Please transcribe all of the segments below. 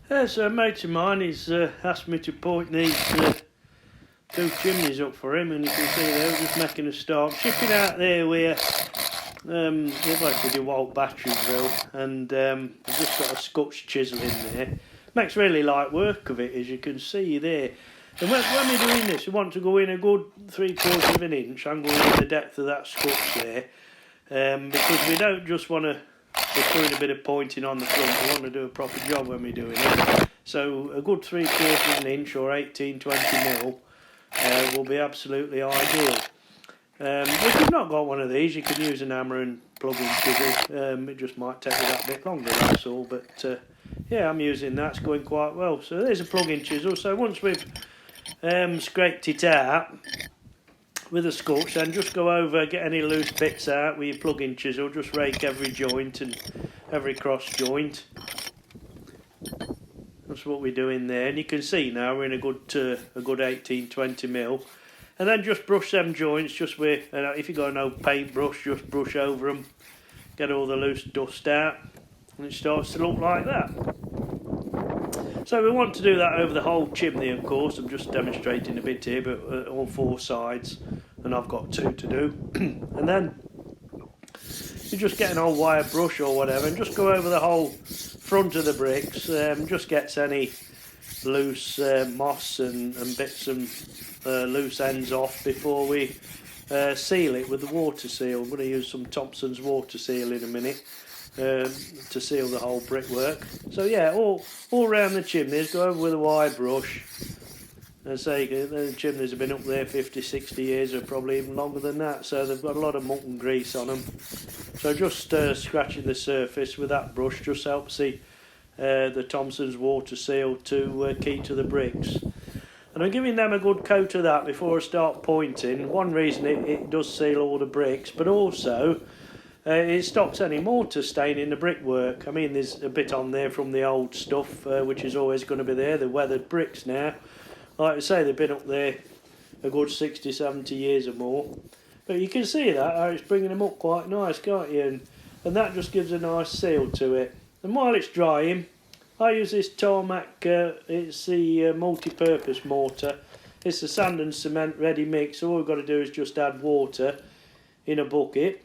So a mate of mine, he's asked me to point these two chimneys up for him, and you can see they're just making a start. Shipping out there where they've like a DeWalt battery drill, and I've just got a Scotch chisel in there. Makes really light work of it, as you can see there. And when we're doing this, we want to go in a good 3/4 of an inch. I'm going in the depth of that Scotch there, because we don't just want to be doing a bit of pointing on the front. We want to do a proper job when we're doing it. So a good 3/4 of an inch or 18-20 mil will be absolutely ideal. If you've not got one of these, you can use an hammer and plug-in chisel. It just might take you that bit longer, that's all. But yeah, I'm using that. It's going quite well. So there's a plug-in chisel. So once we've scraped it out with a Scotch, then just go over, get any loose bits out with your plug-in chisel. Just rake every joint and every cross joint. That's what we're doing there, and you can see now we're in a good 18-20 mil. And then just brush them joints, just with, if you've got an old paintbrush, just brush over them, get all the loose dust out, and it starts to look like that. So we want to do that over the whole chimney, of course. I'm just demonstrating a bit here, but all four sides, and I've got two to do. And then you just get an old wire brush or whatever, and just go over the whole front of the bricks. Just gets any loose moss and bits and loose ends off before we seal it with the water seal. I'm going to use some Thompson's water seal in a minute to seal the whole brickwork. So yeah, all around the chimneys, go over with a wire brush. And say the chimneys have been up there 50-60 years, or probably even longer than that, so they've got a lot of muck and grease on them. So just scratching the surface with that brush just helps the Thompson's water seal to keep to the bricks. And I'm giving them a good coat of that before I start pointing. One reason it does seal all the bricks, but also it stops any mortar stain in the brickwork. I mean, there's a bit on there from the old stuff, which is always going to be there, the weathered bricks now. Like I say, they've been up there a good 60-70 years or more. But you can see that, how it's bringing them up quite nice, can't you? And that just gives a nice seal to it. And while it's drying, I use this tarmac, it's the multi-purpose mortar. It's the sand and cement ready mix, so all we've got to do is just add water in a bucket.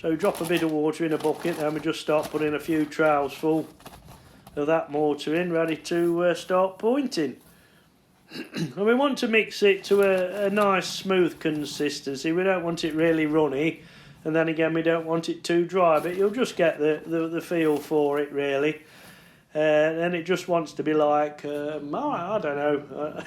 So we drop a bit of water in a bucket, and we just start putting a few trowels full of that mortar in, ready to start pointing. And we want to mix it to a nice smooth consistency. We don't want it really runny, and then again we don't want it too dry, but you'll just get the feel for it really. And it just wants to be like, I don't know,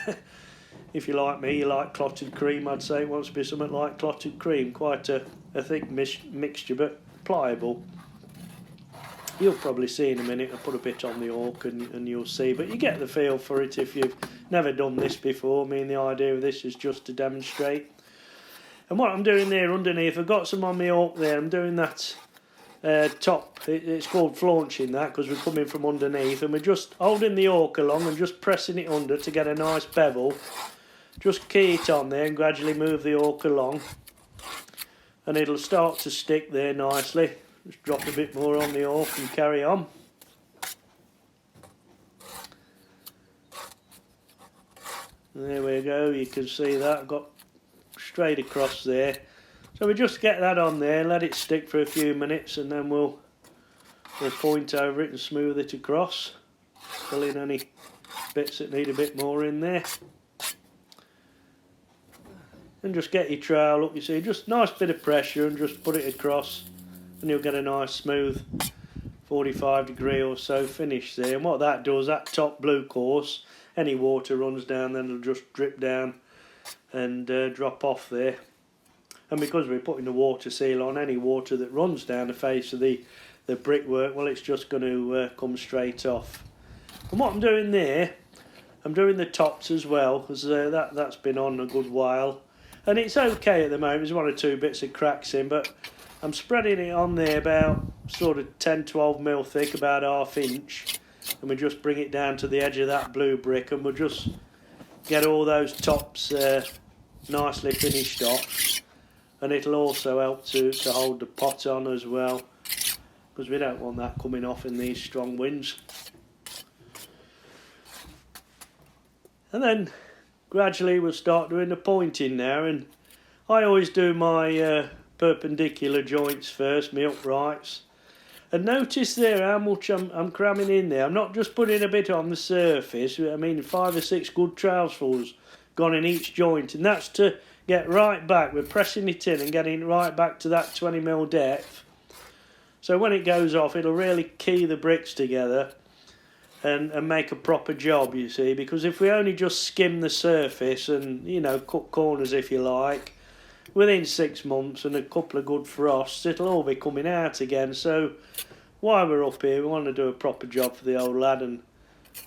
if you're like me, you like clotted cream, I'd say it wants to be something like clotted cream, quite a thick mixture, but pliable. You'll probably see in a minute. I'll put a bit on the orc and you'll see, but you get the feel for it if you've never done this before. I mean, the idea of this is just to demonstrate. And what I'm doing there underneath, I've got some on the orc there, I'm doing that top, it's called flaunching that, because we're coming from underneath, and we're just holding the orc along and just pressing it under to get a nice bevel. Just key it on there and gradually move the orc along, and it'll start to stick there nicely. Just drop a bit more on the orc and carry on. There we go, you can see that I've got straight across there. So we just get that on there, let it stick for a few minutes, and then we'll point over it and smooth it across. Fill in any bits that need a bit more in there. And just get your trowel up, you see, just nice bit of pressure and just put it across, and you'll get a nice smooth 45-degree or so finish there. And what that does, that top blue course, any water runs down, then it'll just drip down and drop off there. And because we're putting the water seal on, any water that runs down the face of the brickwork, well, it's just going to come straight off. And what I'm doing there, I'm doing the tops as well, because that's been on a good while. And it's okay at the moment, there's one or two bits of cracks in, but I'm spreading it on there about sort of 10-12 mil thick, about ½ inch. And we just bring it down to the edge of that blue brick, and we'll just get all those tops nicely finished off. And it'll also help to hold the pot on as well, because we don't want that coming off in these strong winds. And then gradually we'll start doing the pointing now, and I always do my perpendicular joints first, my uprights. And notice there how much I'm cramming in there. I'm not just putting a bit on the surface. I mean 5 or 6 good trowelfuls gone in each joint, and that's to get right back. We're pressing it in and getting right back to that 20mm depth. So when it goes off, it'll really key the bricks together and make a proper job, you see. Because if we only just skim the surface and, you know, cut corners if you like, within 6 months and a couple of good frosts, it'll all be coming out again. So while we're up here, we want to do a proper job for the old lad and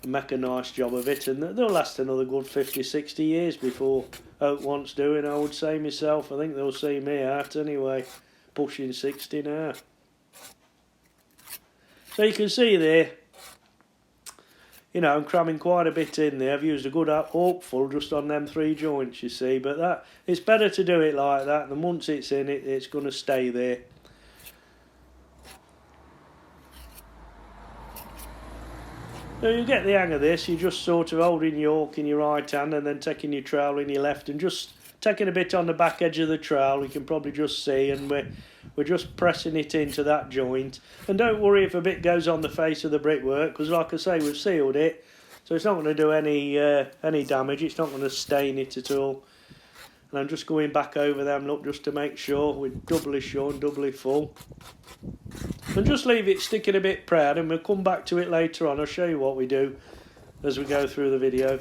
make a nice job of it, and they'll last another good 50-60 years before Oak wants doing, I would say myself. I think they'll see me out anyway, pushing 60 now. So you can see there, you know, I'm cramming quite a bit in there. I've used a good hopeful just on them 3 joints, you see, but that it's better to do it like that, and once it's in it, it's going to stay there. So you get the hang of this. You're just sort of holding your hook in your right hand and then taking your trowel in your left and just taking a bit on the back edge of the trowel. You can probably just see, and we're just pressing it into that joint. And don't worry if a bit goes on the face of the brickwork, because like I say, we've sealed it, so it's not going to do any damage. It's not going to stain it at all. And I'm just going back over them, look, just to make sure we're doubly sure and doubly full. And just leave it sticking a bit proud, and we'll come back to it later on. I'll show you what we do as we go through the video.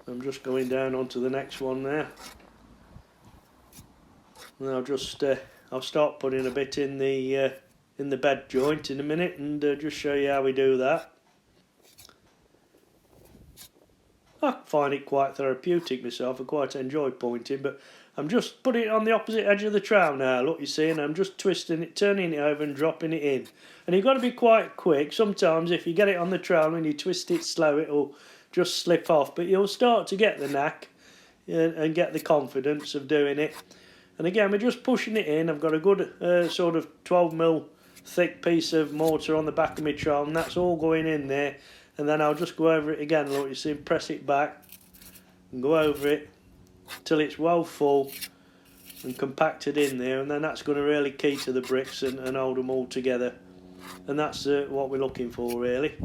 I'm just going down onto the next one there. And I'll start putting a bit in the bed joint in a minute, and just show you how we do that. I find it quite therapeutic myself. I quite enjoy pointing, but I'm just putting it on the opposite edge of the trowel now. Look, you see, and I'm just twisting it, turning it over and dropping it in. And you've got to be quite quick. Sometimes if you get it on the trowel and you twist it slow, it'll just slip off. But you'll start to get the knack and get the confidence of doing it. And again, we're just pushing it in. I've got a good sort of 12mm thick piece of mortar on the back of my trowel, and that's all going in there. And then I'll just go over it again, look, you see, press it back and go over it till it's well full and compacted in there, and then that's going to really key to the bricks and hold them all together. And that's what we're looking for, really.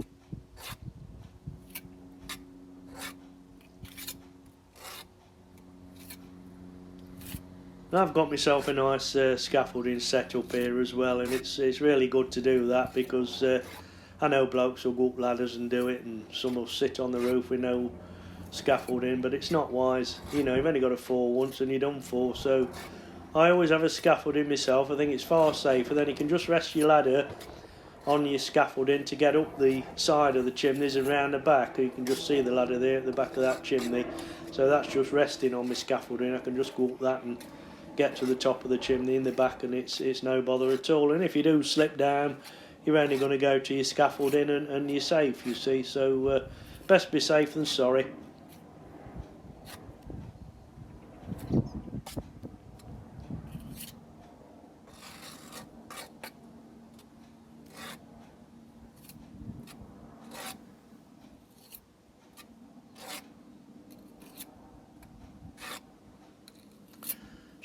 And I've got myself a nice scaffolding set up here as well, and it's really good to do that, because I know blokes will go up ladders and do it, and some will sit on the roof with no scaffolding, but it's not wise. You know, you've only got to fall once and you're done for. So I always have a scaffolding myself. I think it's far safer. Then you can just rest your ladder on your scaffolding to get up the side of the chimneys and round the back. You can just see the ladder there at the back of that chimney. So that's just resting on my scaffolding. I can just go up that and get to the top of the chimney in the back, and it's no bother at all. And if you do slip down, you're only going to go to your scaffolding and you're safe, you see. So best be safe than sorry.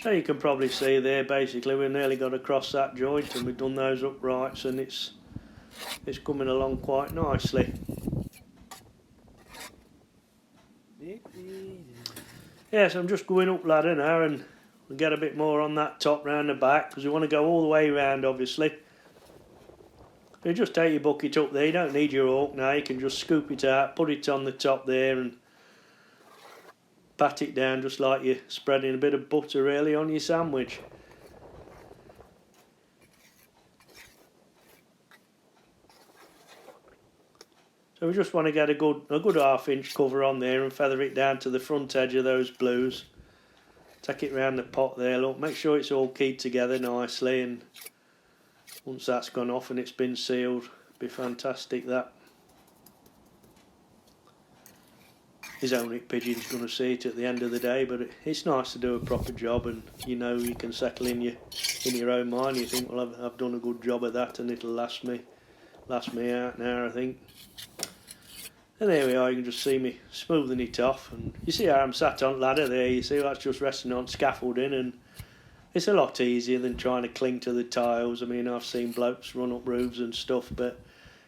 So you can probably see there, basically we've nearly got across that joint, and we've done those uprights, and it's coming along quite nicely. Yes, I'm just going up ladder now, and we'll get a bit more on that top round the back, because we want to go all the way round, obviously. You just take your bucket up there, you don't need your hook now, you can just scoop it out, put it on the top there, and pat it down just like you're spreading a bit of butter really on your sandwich. So we just want to get a good 1/2 inch cover on there and feather it down to the front edge of those blues. Take it round the pot there, look, make sure it's all keyed together nicely, and once that's gone off and it's been sealed, it'll be fantastic that. his own pigeon's going to see it at the end of the day. But it's nice to do a proper job, and you know you can settle in your own mind. You think, well, I've done a good job of that, and it'll last me out now, I think. And there we are. You can just see me smoothing it off, and you see how I'm sat on ladder there. You see that's just resting on scaffolding, and it's a lot easier than trying to cling to the tiles. I mean, I've seen blokes run up roofs and stuff, but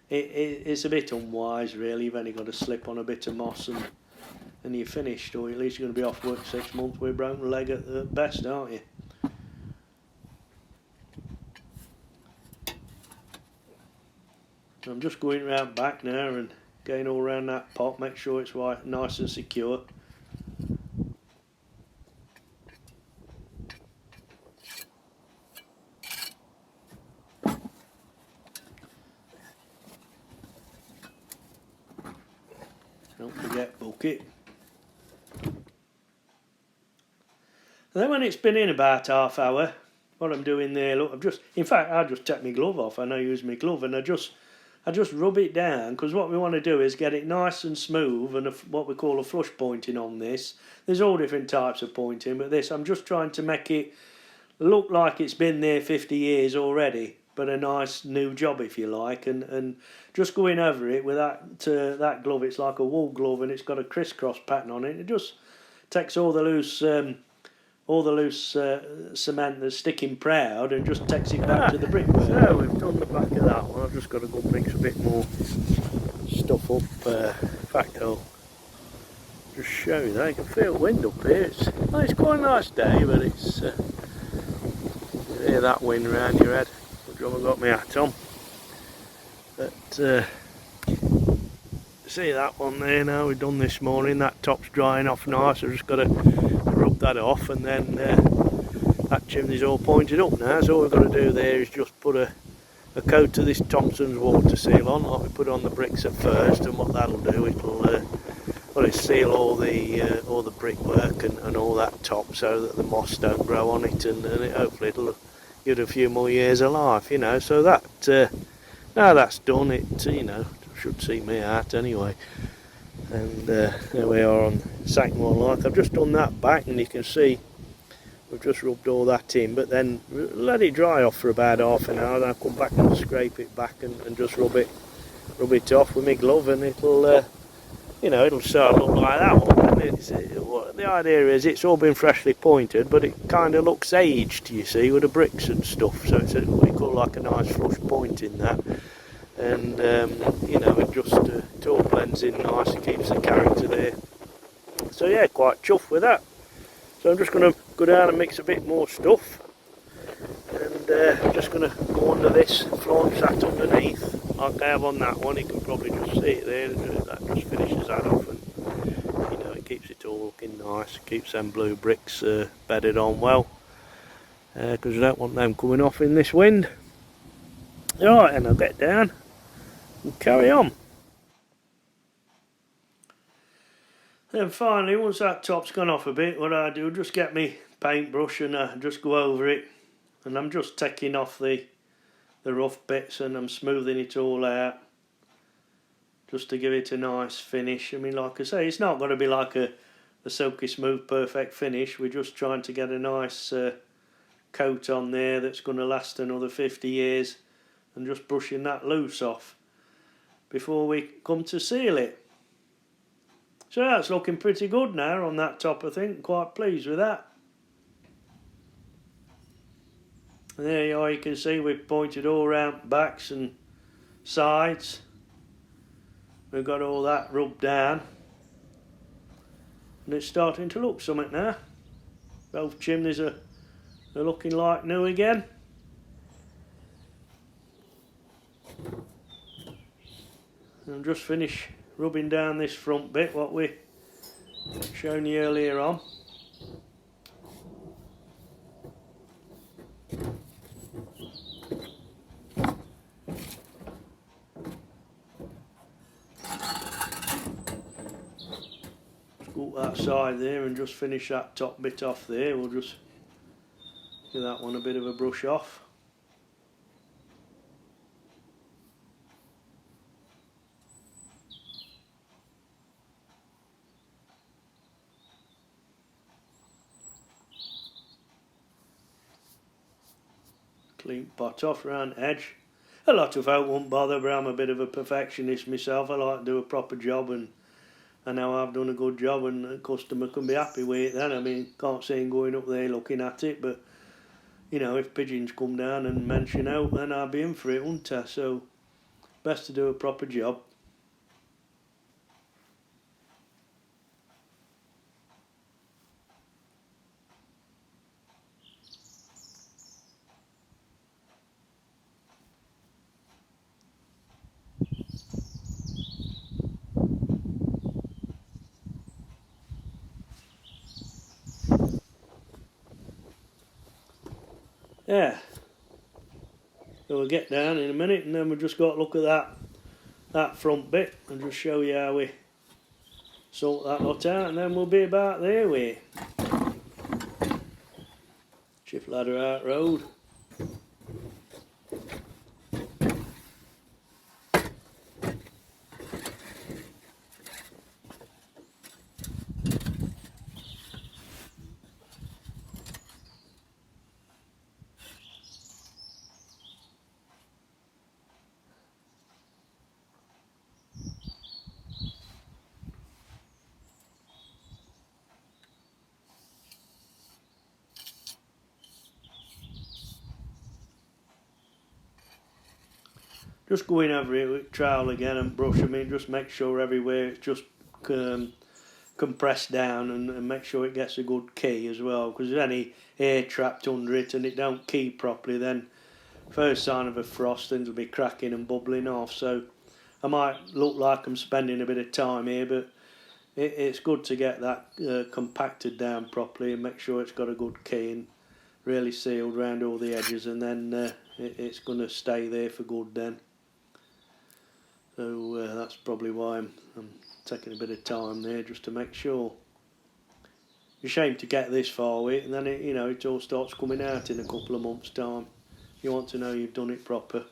it's a bit unwise, really. You've only got to slip on a bit of moss and you're finished, or at least you're going to be off work 6 months with a broken leg at the best, aren't you? I'm just going round back now and going all around that pot, make sure it's right, nice and secure. Don't forget bucket. And then when it's been in about half hour, what I'm doing there, look, I'll just take my glove off. I know use my glove, and I just rub it down, because what we want to do is get it nice and smooth, and what we call a flush pointing on this. There's all different types of pointing, but this, I'm just trying to make it look like it's been there 50 years already, but a nice new job, if you like, and just going over it with that glove. It's like a wool glove, and it's got a crisscross pattern on it. It just takes all the loose cement that's sticking proud, and just takes it back to the brickwork. So we've done the back of that one. I've just got to go mix a bit more stuff up. In fact, I'll just show you that. You can feel wind up here. It's quite a nice day, but it's you hear that wind around your head. I haven't got my hat on, but see that one there now we've done this morning. That top's drying off nice. I've just got to rub that off, and then that chimney's all pointed up now. So all we've got to do there is just put a coat of this Thompson's water seal on, like we put on the bricks at first, and what that'll do, it'll seal all the brickwork and all that top, so that the moss don't grow on it, and hopefully it'll give it a few more years of life, you know. So that now that's done, it should see me out anyway. And there we are on Sackmore Like. I've just done that back, and you can see we've just rubbed all that in, but then let it dry off for about half an hour. Then I'll come back and scrape it back and just rub it off with my glove, and it'll start to look like that one. And the idea is it's all been freshly pointed, but it kind of looks aged, you see, with the bricks and stuff. So it's what you call like a nice flush point in that. And it all blends in nice, it keeps the character there. So yeah, quite chuffed with that. So I'm just going to go down and mix a bit more stuff, and I'm just going to go under this floor sat underneath like I have on that one. You can probably just see it there. That just finishes that off, and it keeps it all looking nice. It keeps them blue bricks bedded on well, because we don't want them coming off in this wind. Right, and I'll get down and carry on. Then finally, once that top's gone off a bit, what I do, just get me paintbrush and just go over it, and I'm just taking off the rough bits, and I'm smoothing it all out just to give it a nice finish. I mean, like I say, it's not going to be like a silky smooth perfect finish. We're just trying to get a nice coat on there that's going to last another 50 years, and just brushing that loose off before we come to seal it. So that's looking pretty good now on that top, I think. Quite pleased with that. And there you are, you can see we've pointed all round backs and sides. We've got all that rubbed down, and it's starting to look something now. Both chimneys are looking like new again. And just finish rubbing down this front bit, what we shown you earlier on. Scoop that side there and just finish that top bit off there. We'll just give that one a bit of a brush off. clean pot off around the edge. A lot of folk won't bother, but I'm a bit of a perfectionist myself. I like to do a proper job, and I know I've done a good job, and the customer can be happy with it then. I mean, can't see him going up there looking at it, but you know, if pigeons come down and mention out, then I'll be in for it, won't I? So best to do a proper job. Yeah. So we'll get down in a minute, and then we've just got to look at that front bit and just show you how we sort that lot out, and then we'll be about there with it. Shift ladder out road. Just going over it with trowel again and brush. I mean, just make sure everywhere it's just compressed down, and make sure it gets a good key as well, because if there's any air trapped under it and it don't key properly, then first sign of a frost, things will be cracking and bubbling off. So I might look like I'm spending a bit of time here, but it's good to get that compacted down properly and make sure it's got a good key and really sealed around all the edges, and then it's going to stay there for good then. So that's probably why I'm taking a bit of time there, just to make sure. It's a shame to get this far with it, and then it all starts coming out in a couple of months' time. You want to know you've done it proper.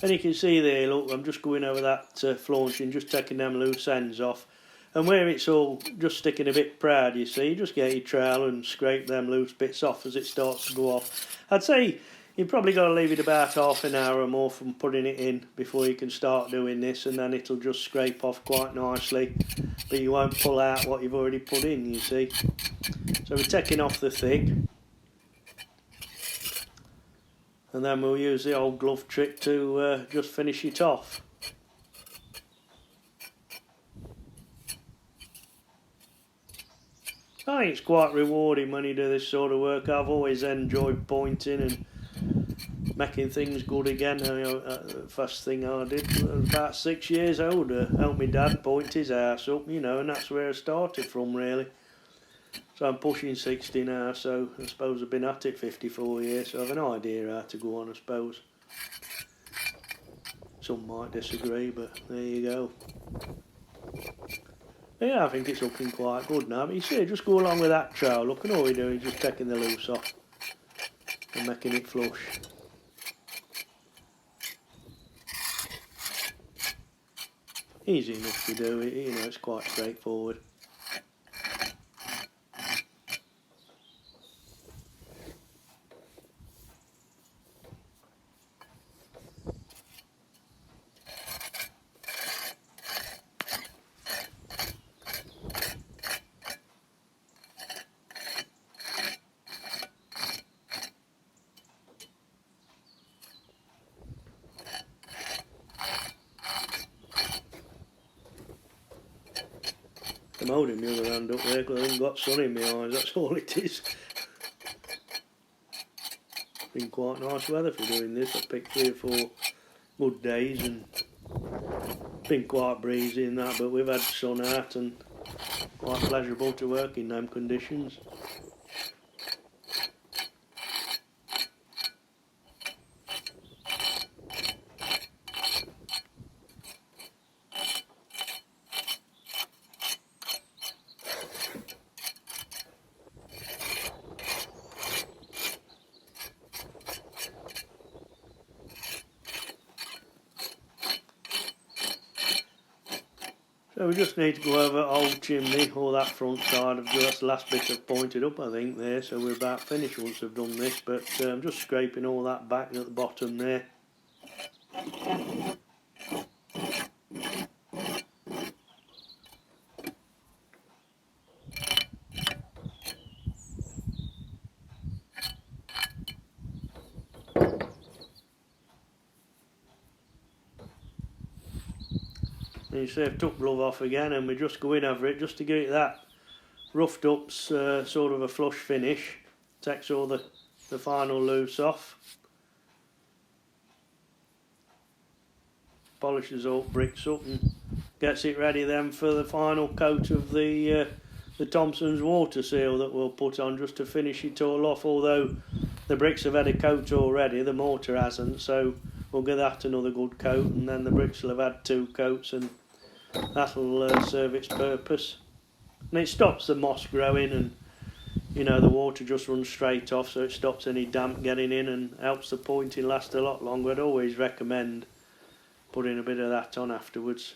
And you can see there, look, I'm just going over that flaunching, just taking them loose ends off. And where it's all just sticking a bit proud, you see, just get your trowel and scrape them loose bits off as it starts to go off. I'd say you've probably got to leave it about half an hour or more from putting it in before you can start doing this, and then it'll just scrape off quite nicely. But you won't pull out what you've already put in, you see. So we're taking off the thick. And then we'll use the old glove trick to just finish it off. I think it's quite rewarding when you do this sort of work. I've always enjoyed pointing and making things good again. The first thing I did was about 6 years old. Helped my dad point his house up, and that's where I started from, really. So I'm pushing 60 now, so I suppose I've been at it 54 years, so I've an idea how to go on, I suppose. Some might disagree, but there you go. Yeah, I think it's looking quite good now, but you see, just go along with that trowel. Look, and all we're doing is just taking the loose off and making it flush. Easy enough to do it, it's quite straightforward. I'm holding my other hand up there because I haven't got sun in my eyes, that's all it is. Been quite nice weather for doing this. I picked 3 or 4 good days, and been quite breezy and that, but we've had sun out and quite pleasurable to work in them conditions. So we just need to go over old chimney, or that front side of just the last bit I've pointed up, I think, there. So we're about finished once I've done this, but I'm just scraping all that back at the bottom there. And you see I've took glove off again, and we're just going over it just to give it that roughed up sort of a flush finish. Takes all the final loose off. Polishes all bricks up and gets it ready then for the final coat of the Thompson's water seal that we'll put on just to finish it all off. Although the bricks have had a coat already, the mortar hasn't, so we'll give that another good coat, and then the bricks will have had 2 coats, and that'll serve its purpose. And it stops the moss growing, and you know, the water just runs straight off, so it stops any damp getting in and helps the pointing last a lot longer. I'd always recommend putting a bit of that on afterwards.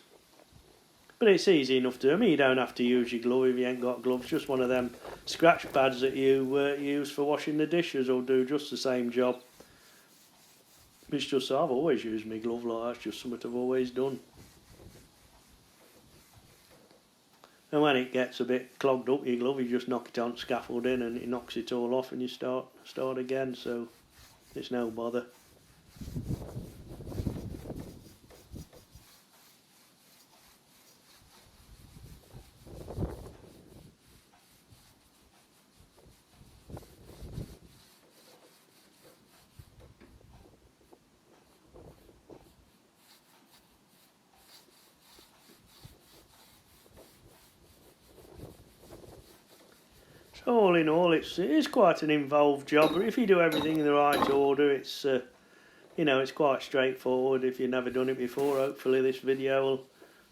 But it's easy enough to do. I mean, you don't have to use your glove if you ain't got gloves. Just one of them scratch pads that you use for washing the dishes will do just the same job. It's just, I've always used my glove like that. It's just something I've always done. And when it gets a bit clogged up, your glove, you just knock it on scaffolding and it knocks it all off, and you start again, so it's no bother. All in all, it is quite an involved job, but if you do everything in the right order, it's you know, it's quite straightforward. If you've never done it before, hopefully this video will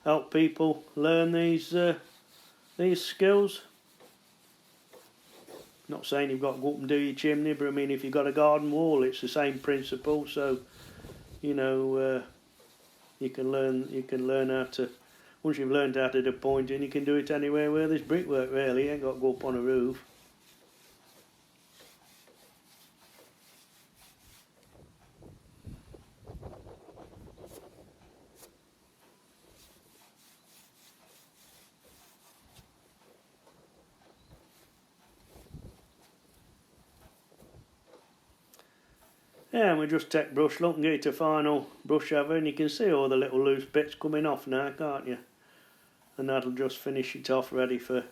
help people learn these skills. Not saying you've got to go up and do your chimney, but I mean, if you've got a garden wall, it's the same principle. So, you know, you can learn how to. Once you've learned how to do pointing, you can do it anywhere where there's brickwork, really. You ain't got to go up on a roof. Yeah, and we just take brush look and get it a final brush over, and you can see all the little loose bits coming off now, can't you? And that'll just finish it off, ready for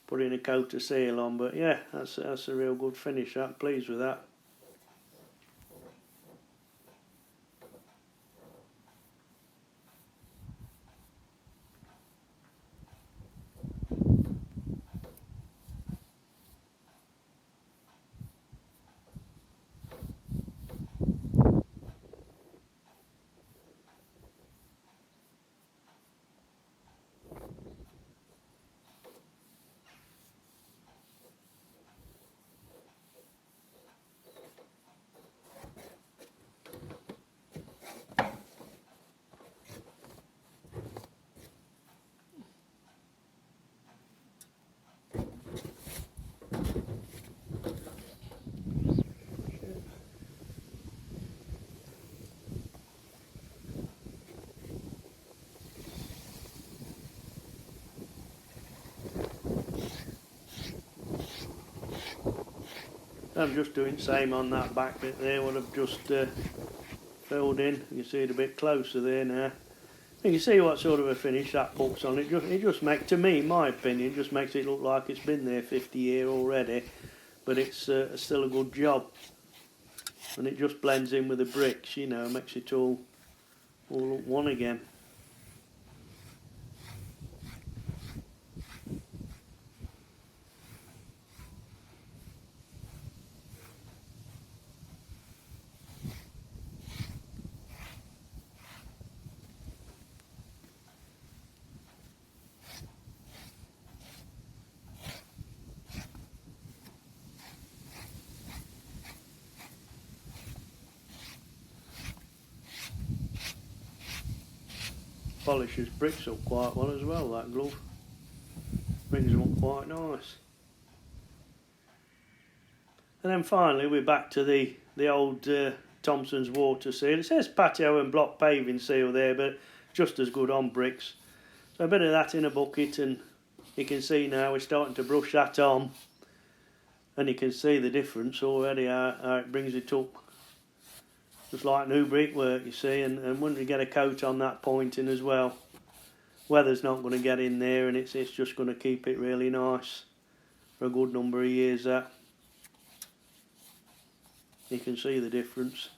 putting a coat of seal on. But yeah, that's a real good finish. I'm pleased with that. I'm just doing the same on that back bit there, what I've just filled in. You see it a bit closer there now. You can see what sort of a finish that puts on. It just makes, to me, in my opinion, just makes it look like it's been there 50 years already, but it's still a good job. And it just blends in with the bricks, you know, makes it all look one again. polishes bricks up quite well as well, that glove. Brings them up quite nice. And then finally we're back to the old Thompson's water seal. It says patio and block paving seal there, but just as good on bricks. So a bit of that in a bucket, and you can see now we're starting to brush that on, and you can see the difference already, how it brings it up. Just like new brickwork, you see, and once you get a coat on that pointing as well, weather's not going to get in there, and it's just going to keep it really nice for a good number of years. That you can see the difference,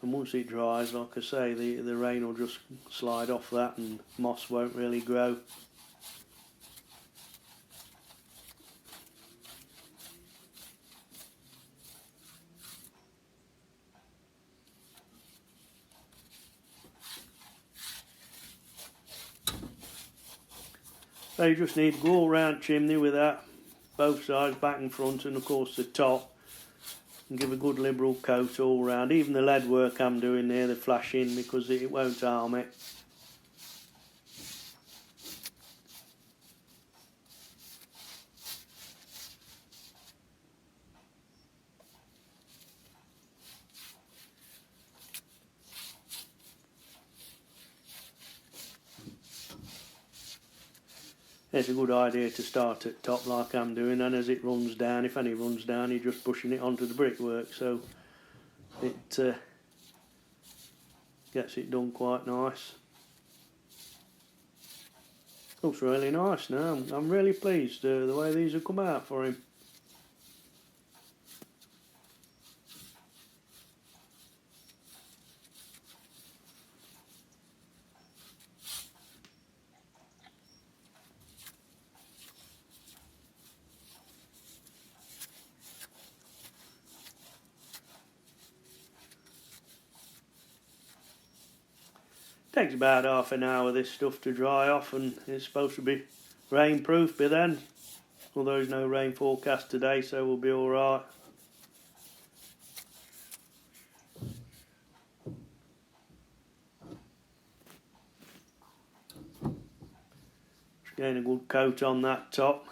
and once it dries, like I say, the rain will just slide off that and moss won't really grow. So you just need to go all round chimney with that, both sides, back and front, and of course the top, and give a good liberal coat all round. Even the lead work I'm doing there, the flashing, because it won't harm it. It's a good idea to start at top like I'm doing, and as it runs down, if any runs down, you're just pushing it onto the brickwork, so it gets it done quite nice. Looks really nice now. I'm really pleased the way these have come out for him. Takes about half an hour this stuff to dry off, and it's supposed to be rainproof by then, although there's no rain forecast today, so we'll be alright. Just getting a good coat on that top.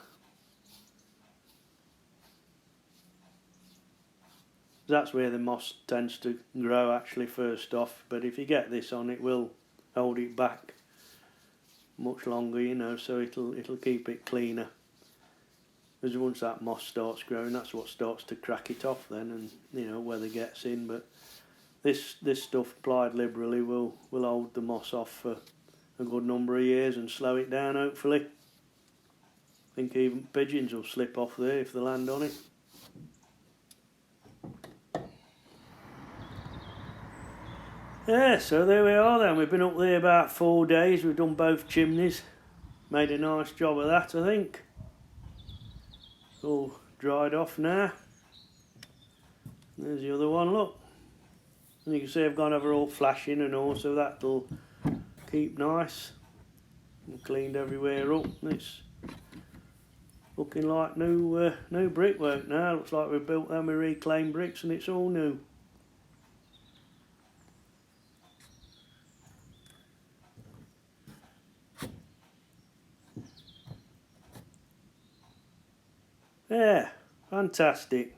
That's where the moss tends to grow actually first off, but if you get this on, it will hold it back much longer, you know, so it'll keep it cleaner. Because once that moss starts growing, that's what starts to crack it off then, and you know, weather gets in. But this stuff applied liberally will hold the moss off for a good number of years and slow it down, hopefully. I think even pigeons will slip off there if they land on it. Yeah, so there we are then. We've been up there about 4 days. We've done both chimneys. Made a nice job of that, I think. It's all dried off now. There's the other one, look. And you can see I've gone over all flashing and all, so that'll keep nice. And cleaned everywhere up. It's looking like new brickwork now. Looks like we've built them with reclaimed bricks and it's all new. Yeah, fantastic.